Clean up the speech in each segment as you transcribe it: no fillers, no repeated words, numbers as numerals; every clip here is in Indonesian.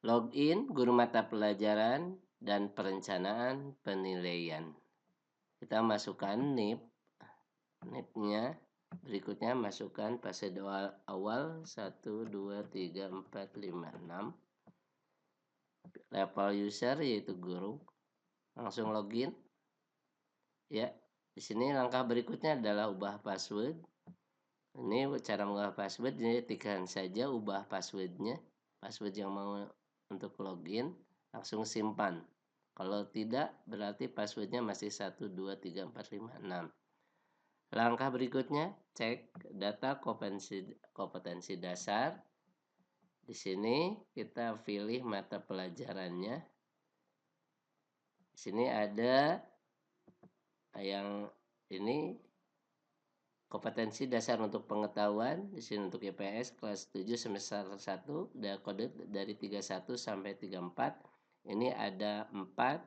Login, guru mata pelajaran, dan perencanaan penilaian. Kita masukkan NIP-nya. Berikutnya masukkan password awal 1, 2, 3, 4, 5, 6. Level user yaitu guru. Langsung login. Ya, di sini langkah berikutnya adalah ubah password. Ini cara mengubah password, jadi ketikkan saja ubah passwordnya, password yang mau untuk login, langsung simpan. Kalau tidak, berarti passwordnya masih 1, 2, 3, 4, 5, 6. Langkah berikutnya, cek data kompetensi dasar. Di sini kita pilih mata pelajarannya. Di sini ada yang ini kompetensi dasar untuk pengetahuan. Di sini untuk IPS kelas 7 semester 1 dan kode dari 31 sampai 34. Ini ada 4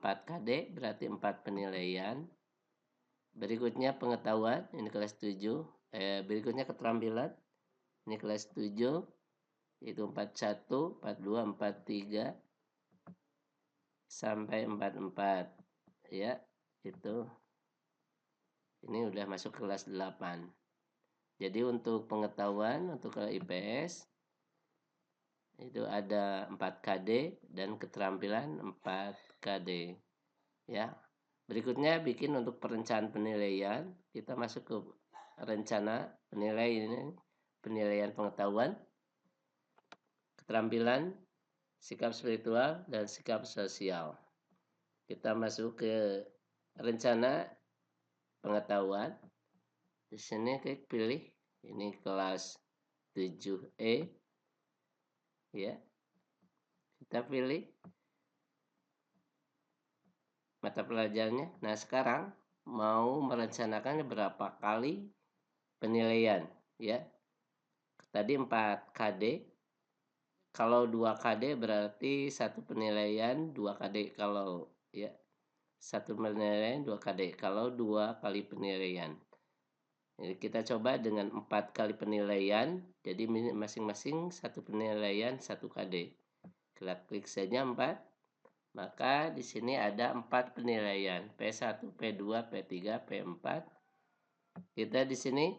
KD, berarti 4 penilaian. Berikutnya pengetahuan, ini kelas 7. Berikutnya keterampilan, ini kelas 7, itu 41, 42, 43 sampai 44. Ya, itu ini udah masuk kelas 8. Jadi untuk pengetahuan untuk IPS itu ada 4 KD dan keterampilan 4 KD. Ya. Berikutnya bikin untuk perencanaan penilaian, kita masuk ke rencana penilaian pengetahuan, keterampilan, sikap spiritual, dan sikap sosial. Kita masuk ke rencana pengetahuan. Di sini klik pilih, ini kelas 7E. Ya. Kita pilih mata pelajarannya. Nah, sekarang mau merencanakan berapa kali penilaian, ya. Tadi 4 KD. Kalau 2 KD berarti satu penilaian 2 KD, kalau ya. Satu penilaian 2 KD kalau 2 kali penilaian. Jadi kita coba dengan 4 kali penilaian, jadi masing-masing satu penilaian 1 KD. Kita klik saja 4. Maka di sini ada 4 penilaian, P1, P2, P3, P4. Kita di sini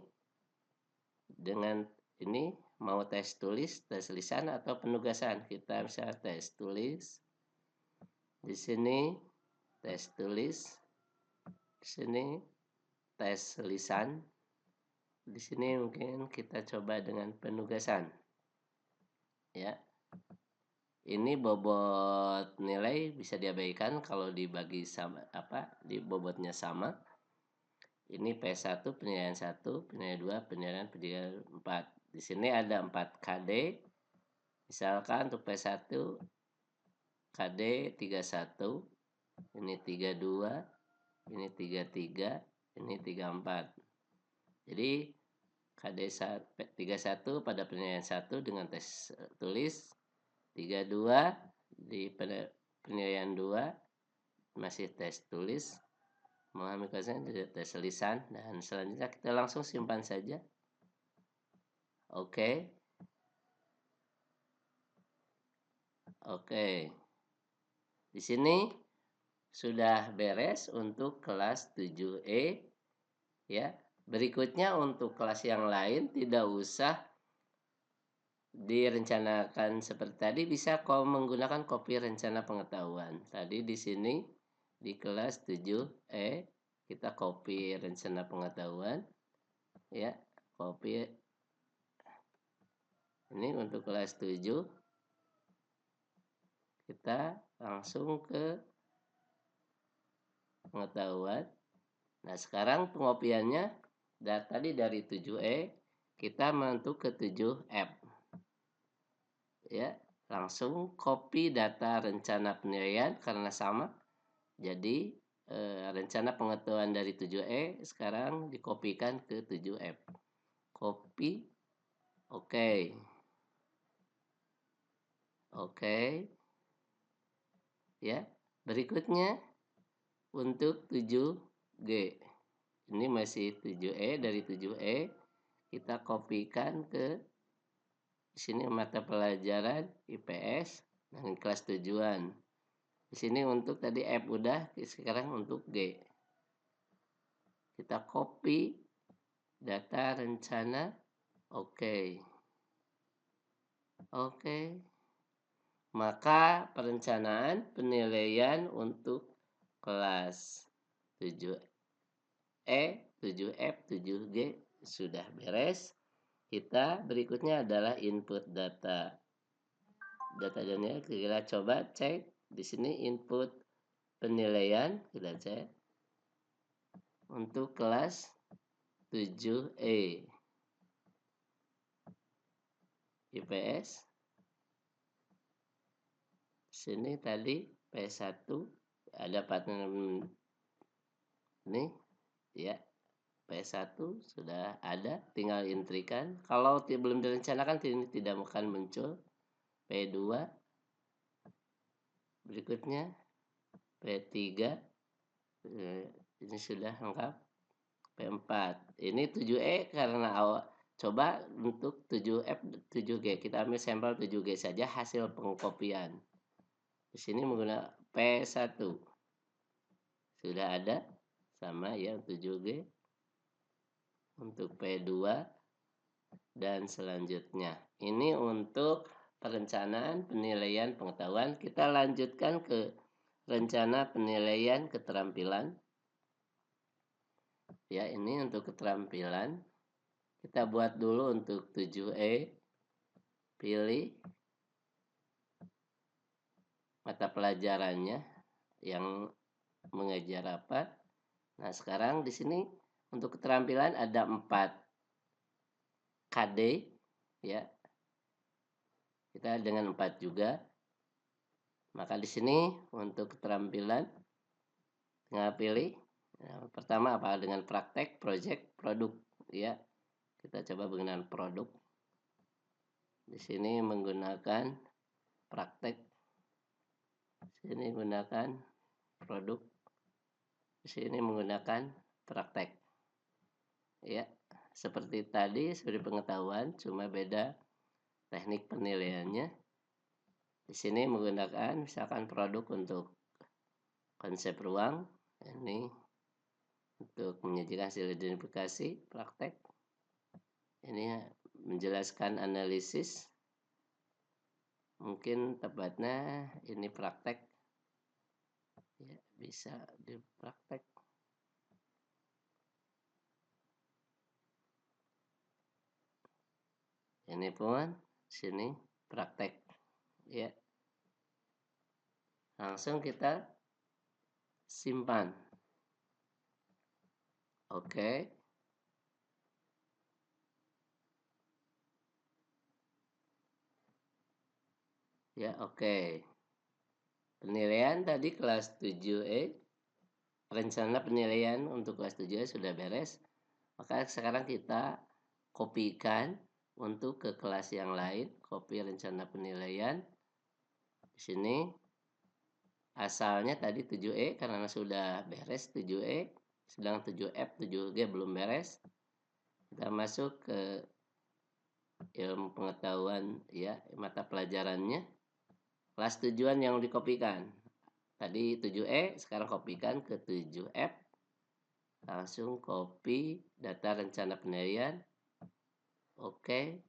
dengan ini mau tes tulis, tes lisan, atau penugasan. Kita bisa tes tulis. Di sini tes tulis. Di sini tes lisan. Di sini mungkin kita coba dengan penugasan. Ya. Ini bobot nilai bisa diabaikan kalau dibagi sama di bobotnya sama. Ini P1 penilaian 1, penilaian 2, penilaian 4. Di sini ada 4 KD. Misalkan untuk P1 KD 31, ini 32, ini 33, ini 34. Jadi KD 31 pada penilaian 1 dengan tes tulis, 32 di penilaian 2 masih tes tulis, memahami konsen tes lisan, dan selanjutnya kita langsung simpan saja. Oke. Di sini sudah beres untuk kelas 7E, ya. Berikutnya untuk kelas yang lain tidak usah direncanakan seperti tadi, bisa menggunakan kopi rencana pengetahuan. Tadi di sini di kelas 7E kita copy rencana pengetahuan, ya. Copy ini untuk kelas 7. Kita langsung ke pengetahuan. Nah, sekarang pengopiannya tadi dari 7E kita menentuk ke 7F. Ya, langsung copy data rencana penilaian karena sama. Jadi rencana pengetahuan dari 7E sekarang dikopikan ke 7F. Copy. Oke. Ya, berikutnya untuk 7G. Ini masih 7E, dari 7E kita kopikan ke Di sini mata pelajaran IPS dan kelas tujuan. Di sini untuk tadi F udah, sekarang untuk G. Kita copy data rencana. Oke. Maka perencanaan penilaian untuk kelas 7E, 7F, 7G sudah beres. Kita berikutnya adalah input data. Datanya kita coba cek di sini input penilaian, kita cek untuk kelas 7E IPS. Sini tadi P1 ada partner ini ya, P1 sudah ada, tinggal intrikan. Kalau belum direncanakan ini tidak akan muncul. P2 berikutnya P3 ini sudah lengkap. P4 ini 7E karena awal coba untuk 7F 7G kita ambil sampel 7G saja hasil pengkopian. Di sini menggunakan P1 sudah ada sama ya 7G. Untuk P2 dan selanjutnya. Ini untuk perencanaan penilaian pengetahuan. Kita lanjutkan ke rencana penilaian keterampilan. Ya, ini untuk keterampilan. Kita buat dulu untuk 7E. Pilih mata pelajarannya yang mengajar apa. Nah, sekarang di sini untuk keterampilan ada 4 KD ya. Kita dengan 4 juga. Maka di sini untuk keterampilan tinggal pilih. Yang pertama apa dengan praktek, project, produk ya. Kita coba menggunakan produk. Di sini menggunakan praktek. Di sini menggunakan produk. Di sini menggunakan praktek. Ya, seperti tadi seperti pengetahuan, cuma beda teknik penilaiannya. Di sini menggunakan misalkan produk untuk konsep ruang, ini untuk menyajikan hasil identifikasi praktek. Ini menjelaskan analisis. Mungkin tepatnya ini praktek. Ya, bisa dipraktek. Ini pun sini praktek. Ya. Langsung kita simpan. Oke. Ya, oke. Penilaian tadi kelas 7E. Rencana penilaian untuk kelas 7E sudah beres. Maka sekarang kita kopikan untuk ke kelas yang lain. Copy rencana penilaian. Di sini asalnya tadi 7E karena sudah beres 7E. Sedang 7F, 7G belum beres. Kita masuk ke ilmu pengetahuan ya, mata pelajarannya. Kelas tujuan yang dikopikan. Tadi 7E, sekarang kopikan ke 7F. Langsung copy data rencana penilaian. Oke.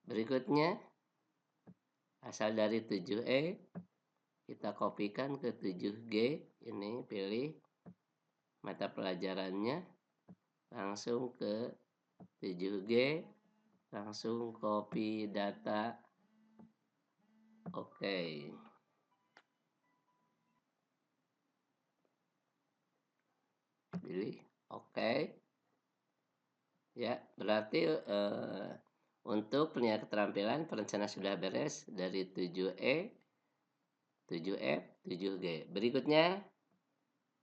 Berikutnya asal dari 7E kita kopikan ke 7G. Ini pilih mata pelajarannya. Langsung ke 7G. Langsung copy data. Oke. Pilih oke. Ya, berarti untuk penilaian keterampilan perencanaan sudah beres dari 7E, 7F, 7G. Berikutnya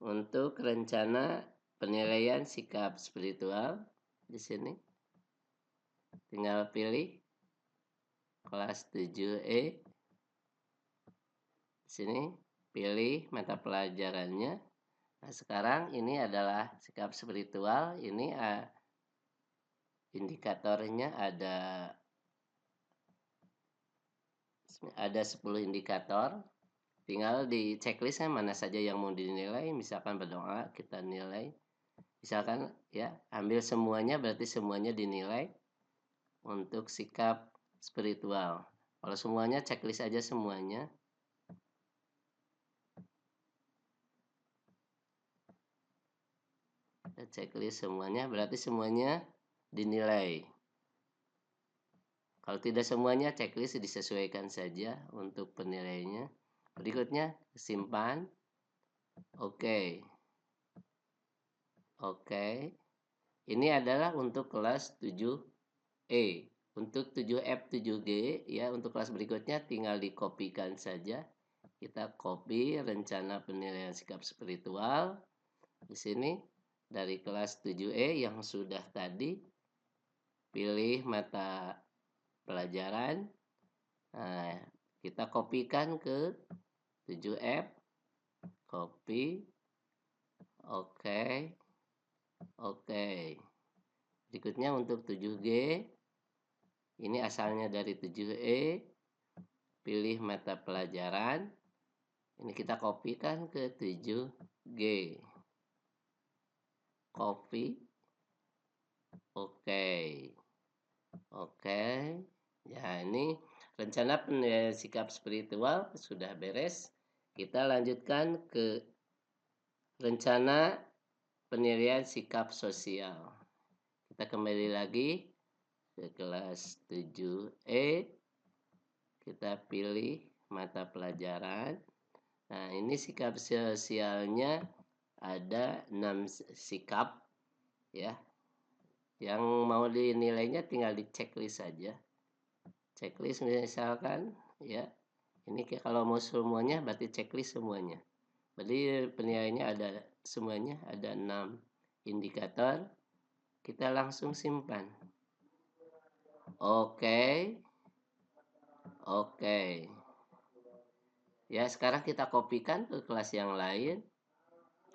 untuk rencana penilaian sikap spiritual di sini. Tinggal pilih kelas 7E. Di sini pilih mata pelajarannya. Nah, sekarang ini adalah sikap spiritual. Ini indikatornya ada 10 indikator. Tinggal di checklistnya mana saja yang mau dinilai. Misalkan berdoa kita nilai. Misalkan ya, ambil semuanya berarti semuanya dinilai untuk sikap spiritual. Kalau semuanya checklist aja semuanya. Checklist semuanya berarti semuanya dinilai. Kalau tidak semuanya checklist disesuaikan saja untuk penilaiannya. Berikutnya simpan. Oke. Ini adalah untuk kelas 7E. Untuk 7F 7G ya, untuk kelas berikutnya tinggal dikopikan saja. Kita copy rencana penilaian sikap spiritual di sini dari kelas 7E yang sudah tadi. Pilih mata pelajaran. Nah, kita kopikan ke 7F. Copy. Oke. Berikutnya untuk 7G. Ini asalnya dari 7E. Pilih mata pelajaran. Ini kita kopikan ke 7G. Copy. Oke. Ya, ini rencana penilaian sikap spiritual sudah beres. Kita lanjutkan ke rencana penilaian sikap sosial. Kita kembali lagi ke kelas 7E. Kita pilih mata pelajaran. Nah, ini sikap sosialnya ada 6 sikap ya. Yang mau dinilainya tinggal di checklist saja. Checklist misalkan ya. Ini kalau mau semuanya berarti checklist semuanya. Berarti penilaiannya ada semuanya ada 6 indikator. Kita langsung simpan. Oke. Ya, sekarang kita kopikan ke kelas yang lain.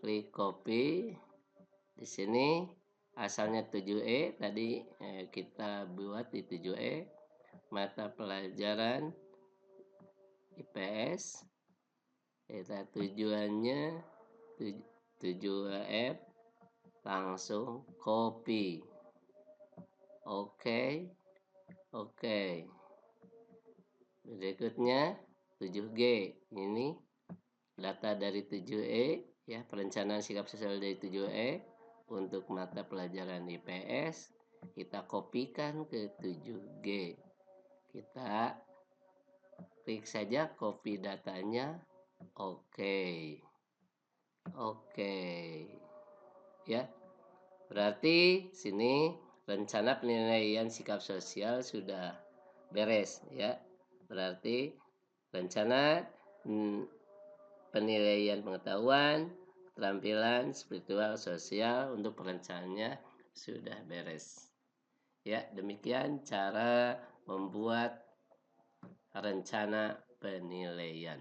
Klik copy. Di sini asalnya 7E tadi kita buat di 7E. Mata pelajaran IPS. Kita tujuannya 7F. Langsung copy. Oke. Berikutnya 7G. Ini data dari 7E ya, perencanaan sikap sosial dari 7E untuk mata pelajaran IPS. Kita kopikan ke 7G. Kita klik saja copy datanya. Oke. Ya. Berarti sini rencana penilaian sikap sosial sudah beres ya. Berarti rencana penilaian pengetahuan, keterampilan, spiritual, sosial untuk perencanaannya sudah beres. Ya, demikian cara membuat rencana penilaian.